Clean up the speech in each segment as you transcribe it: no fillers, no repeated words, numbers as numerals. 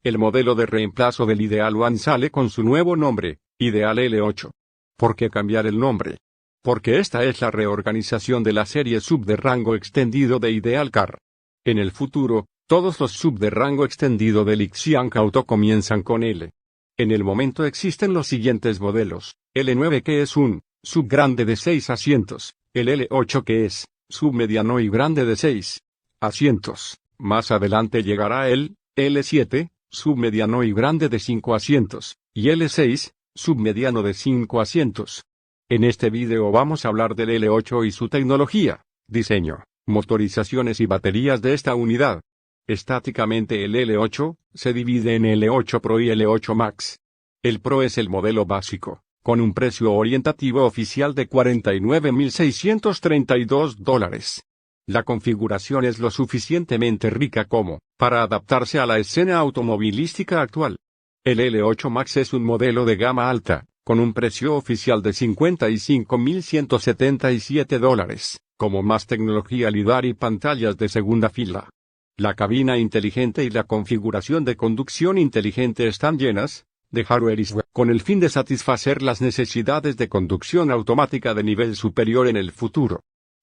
el modelo de reemplazo del Ideal One sale con su nuevo nombre, Ideal L8. ¿Por qué cambiar el nombre? Porque esta es la reorganización de la serie sub de rango extendido de Ideal Car. En el futuro, todos los sub de rango extendido del Xiang Auto comienzan con L. En el momento existen los siguientes modelos: L9 que es un sub grande de 6 asientos, el L8 que es sub mediano y grande de 6 asientos. Más adelante llegará el L7, sub mediano y grande de 5 asientos, y L6, sub mediano de 5 asientos. En este video vamos a hablar del L8 y su tecnología, diseño, motorizaciones y baterías de esta unidad. Estáticamente el L8 se divide en L8 Pro y L8 Max. El Pro es el modelo básico, con un precio orientativo oficial de $49,632. La configuración es lo suficientemente rica como para adaptarse a la escena automovilística actual. El L8 Max es un modelo de gama alta, con un precio oficial de $55,177, como más tecnología LiDAR y pantallas de segunda fila. La cabina inteligente y la configuración de conducción inteligente están llenas de hardware y software, con el fin de satisfacer las necesidades de conducción automática de nivel superior en el futuro.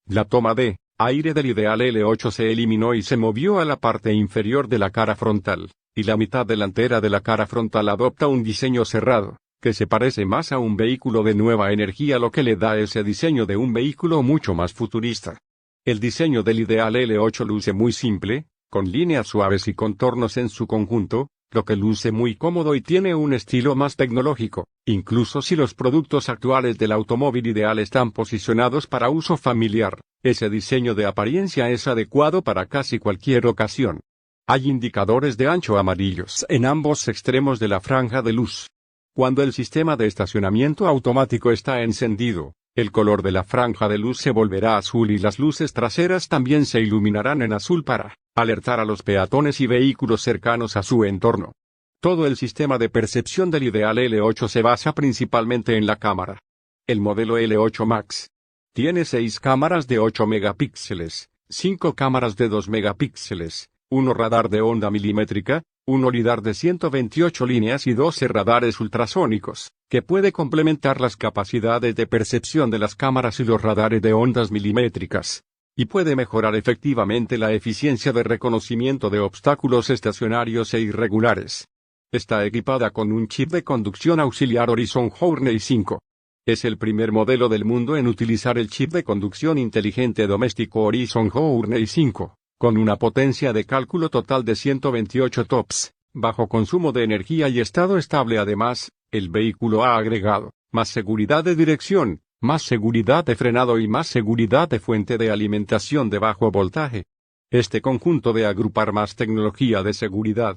La toma de aire del Ideal L8 se eliminó y se movió a la parte inferior de la cara frontal, y la mitad delantera de la cara frontal adopta un diseño cerrado, que se parece más a un vehículo de nueva energía, lo que le da ese diseño de un vehículo mucho más futurista. El diseño del Ideal L8 luce muy simple, con líneas suaves y contornos en su conjunto, lo que luce muy cómodo y tiene un estilo más tecnológico, incluso si los productos actuales del automóvil ideal están posicionados para uso familiar. Ese diseño de apariencia es adecuado para casi cualquier ocasión. Hay indicadores de ancho amarillos en ambos extremos de la franja de luz. Cuando el sistema de estacionamiento automático está encendido, el color de la franja de luz se volverá azul y las luces traseras también se iluminarán en azul para alertar a los peatones y vehículos cercanos a su entorno. Todo el sistema de percepción del Ideal L8 se basa principalmente en la cámara. El modelo L8 Max tiene 6 cámaras de 8 megapíxeles, 5 cámaras de 2 megapíxeles, 1 radar de onda milimétrica, 1 lidar de 128 líneas y 12 radares ultrasónicos, que puede complementar las capacidades de percepción de las cámaras y los radares de ondas milimétricas, y puede mejorar efectivamente la eficiencia de reconocimiento de obstáculos estacionarios e irregulares. Está equipada con un chip de conducción auxiliar Horizon Journey 5. Es el primer modelo del mundo en utilizar el chip de conducción inteligente doméstico Horizon Journey 5. Con una potencia de cálculo total de 128 TOPS, bajo consumo de energía y estado estable. Además, el vehículo ha agregado más seguridad de dirección, más seguridad de frenado y más seguridad de fuente de alimentación de bajo voltaje. Este conjunto de agrupar más tecnología de seguridad,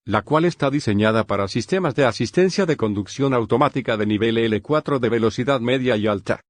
la cual está diseñada para sistemas de asistencia de conducción automática de nivel L4 de velocidad media y alta.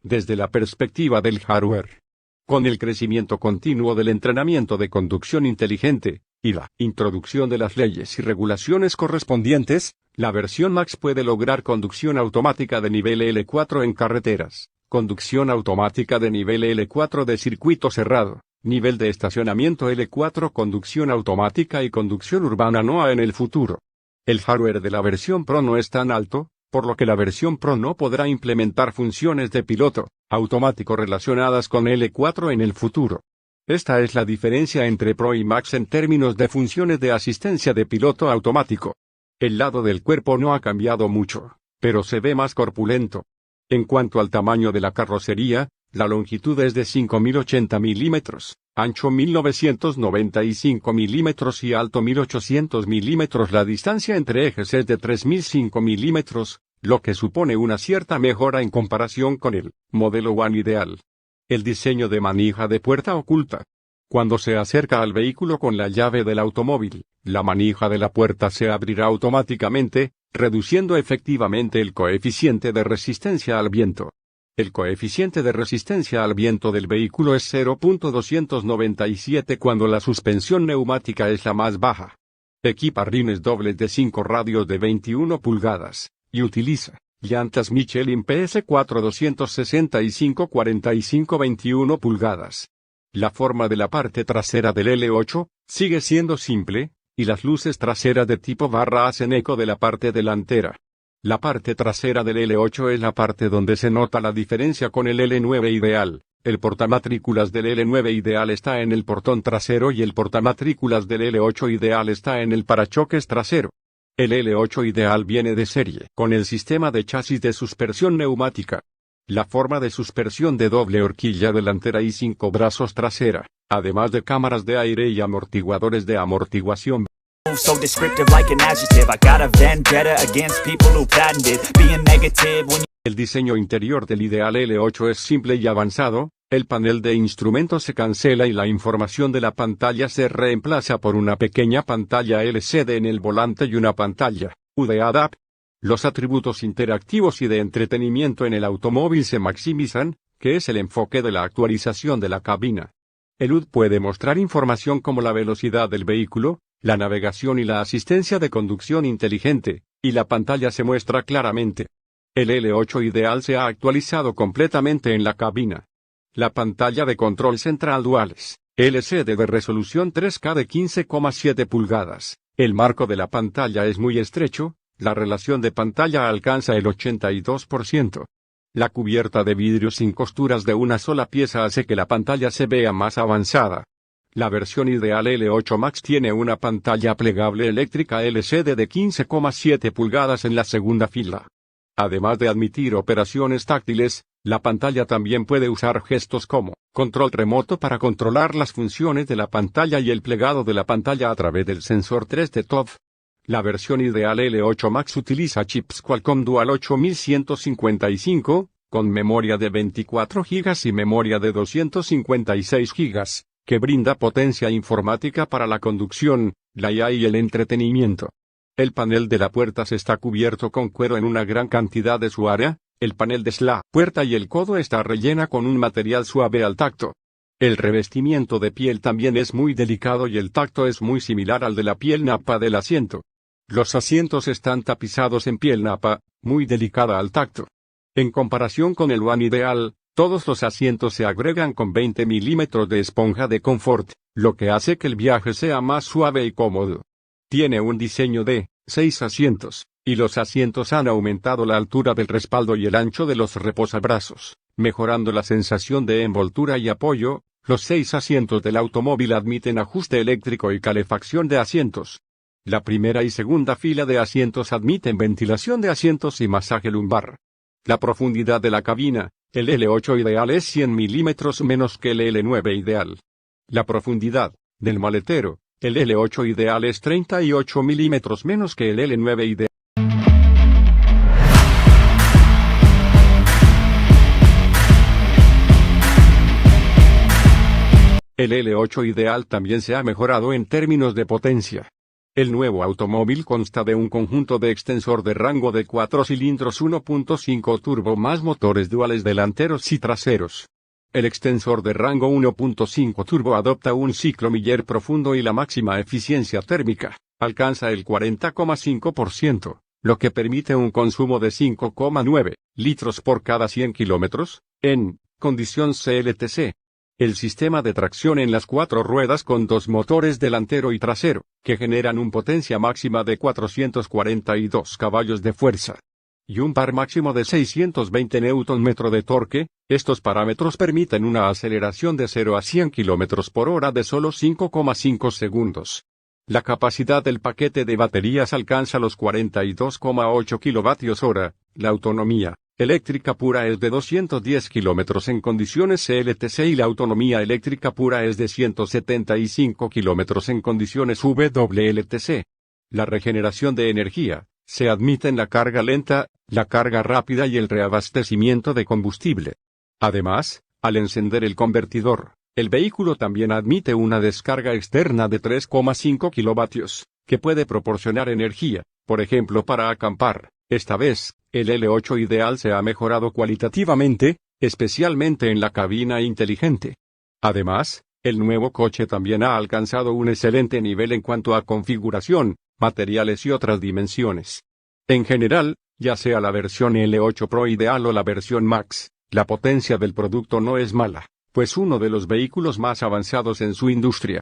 Desde la perspectiva del hardware, con el crecimiento continuo del entrenamiento de conducción inteligente, y la introducción de las leyes y regulaciones correspondientes, la versión Max puede lograr conducción automática de nivel L4 en carreteras, conducción automática de nivel L4 de circuito cerrado, nivel de estacionamiento L4, conducción automática y conducción urbana NOA en el futuro. El hardware de la versión Pro no es tan alto, por lo que la versión Pro no podrá implementar funciones de piloto automático relacionadas con L4 en el futuro. Esta es la diferencia entre Pro y Max en términos de funciones de asistencia de piloto automático. El lado del cuerpo no ha cambiado mucho, pero se ve más corpulento. En cuanto al tamaño de la carrocería, la longitud es de 5080 milímetros, ancho 1995 milímetros y alto 1800 milímetros. La distancia entre ejes es de 3005 milímetros, lo que supone una cierta mejora en comparación con el modelo One ideal. El diseño de manija de puerta oculta. Cuando se acerca al vehículo con la llave del automóvil, la manija de la puerta se abrirá automáticamente, reduciendo efectivamente el coeficiente de resistencia al viento. El coeficiente de resistencia al viento del vehículo es 0.297 cuando la suspensión neumática es la más baja. Equipa rines dobles de 5 radios de 21 pulgadas, y utiliza llantas Michelin PS4 265 45 21 pulgadas. La forma de la parte trasera del L8 sigue siendo simple, y las luces traseras de tipo barra hacen eco de la parte delantera. La parte trasera del L8 es la parte donde se nota la diferencia con el L9 ideal. El portamatrículas del L9 ideal está en el portón trasero y el portamatrículas del L8 ideal está en el parachoques trasero. El L8 ideal viene de serie con el sistema de chasis de suspensión neumática. La forma de suspensión de doble horquilla delantera y 5 brazos trasera, además de cámaras de aire y amortiguadores de amortiguación. So descriptive like an adjective. I got a vendetta against people who patented being negative when El diseño interior del ideal L8 es simple y avanzado, el panel de instrumentos se cancela y la información de la pantalla se reemplaza por una pequeña pantalla LCD en el volante y una pantalla UD-ADAP. Los atributos interactivos y de entretenimiento en el automóvil se maximizan, que es el enfoque de la actualización de la cabina. El HUD puede mostrar información como la velocidad del vehículo, la navegación y la asistencia de conducción inteligente, y la pantalla se muestra claramente. El L8 ideal se ha actualizado completamente en la cabina. La pantalla de control central duales, LCD de resolución 3K de 15,7 pulgadas. El marco de la pantalla es muy estrecho, la relación de pantalla alcanza el 82%. La cubierta de vidrio sin costuras de una sola pieza hace que la pantalla se vea más avanzada. La versión ideal L8 Max tiene una pantalla plegable eléctrica LCD de 15,7 pulgadas en la segunda fila. Además de admitir operaciones táctiles, la pantalla también puede usar gestos como control remoto para controlar las funciones de la pantalla y el plegado de la pantalla a través del sensor 3D TOF. La versión ideal L8 Max utiliza chips Qualcomm Dual 8155, con memoria de 24 GB y memoria de 256 GB, que brinda potencia informática para la conducción, la IA y el entretenimiento. El panel de la puerta está cubierto con cuero en una gran cantidad de su área, el panel de la puerta y el codo está rellena con un material suave al tacto. El revestimiento de piel también es muy delicado y el tacto es muy similar al de la piel napa del asiento. Los asientos están tapizados en piel napa, muy delicada al tacto. En comparación con el One ideal, todos los asientos se agregan con 20 milímetros de esponja de confort, lo que hace que el viaje sea más suave y cómodo. Tiene un diseño de 6 asientos, y los asientos han aumentado la altura del respaldo y el ancho de los reposabrazos, mejorando la sensación de envoltura y apoyo. Los 6 asientos del automóvil admiten ajuste eléctrico y calefacción de asientos. La primera y segunda fila de asientos admiten ventilación de asientos y masaje lumbar. La profundidad de la cabina, el L8 ideal es 100 milímetros menos que el L9 ideal. La profundidad del maletero, el L8 ideal es 38 milímetros menos que el L9 ideal. El L8 ideal también se ha mejorado en términos de potencia. El nuevo automóvil consta de un conjunto de extensor de rango de 4 cilindros 1.5 turbo más motores duales delanteros y traseros. El extensor de rango 1.5 turbo adopta un ciclo Miller profundo y la máxima eficiencia térmica alcanza el 40,5%, lo que permite un consumo de 5,9 litros por cada 100 kilómetros, en condición CLTC. El sistema de tracción en las 4 ruedas con 2 motores delantero y trasero, que generan una potencia máxima de 442 caballos de fuerza y un par máximo de 620 Nm de torque. Estos parámetros permiten una aceleración de 0 a 100 km por hora de solo 5,5 segundos. La capacidad del paquete de baterías alcanza los 42,8 kWh. La autonomía eléctrica pura es de 210 km en condiciones CLTC y la autonomía eléctrica pura es de 175 km en condiciones WLTC. La regeneración de energía se admite en la carga lenta, la carga rápida y el reabastecimiento de combustible. Además, al encender el convertidor, el vehículo también admite una descarga externa de 3,5 kilovatios, que puede proporcionar energía, por ejemplo para acampar. Esta vez, el L8 ideal se ha mejorado cualitativamente, especialmente en la cabina inteligente. Además, el nuevo coche también ha alcanzado un excelente nivel en cuanto a configuración, materiales y otras dimensiones. En general, ya sea la versión L8 Pro ideal o la versión Max, la potencia del producto no es mala, pues uno de los vehículos más avanzados en su industria.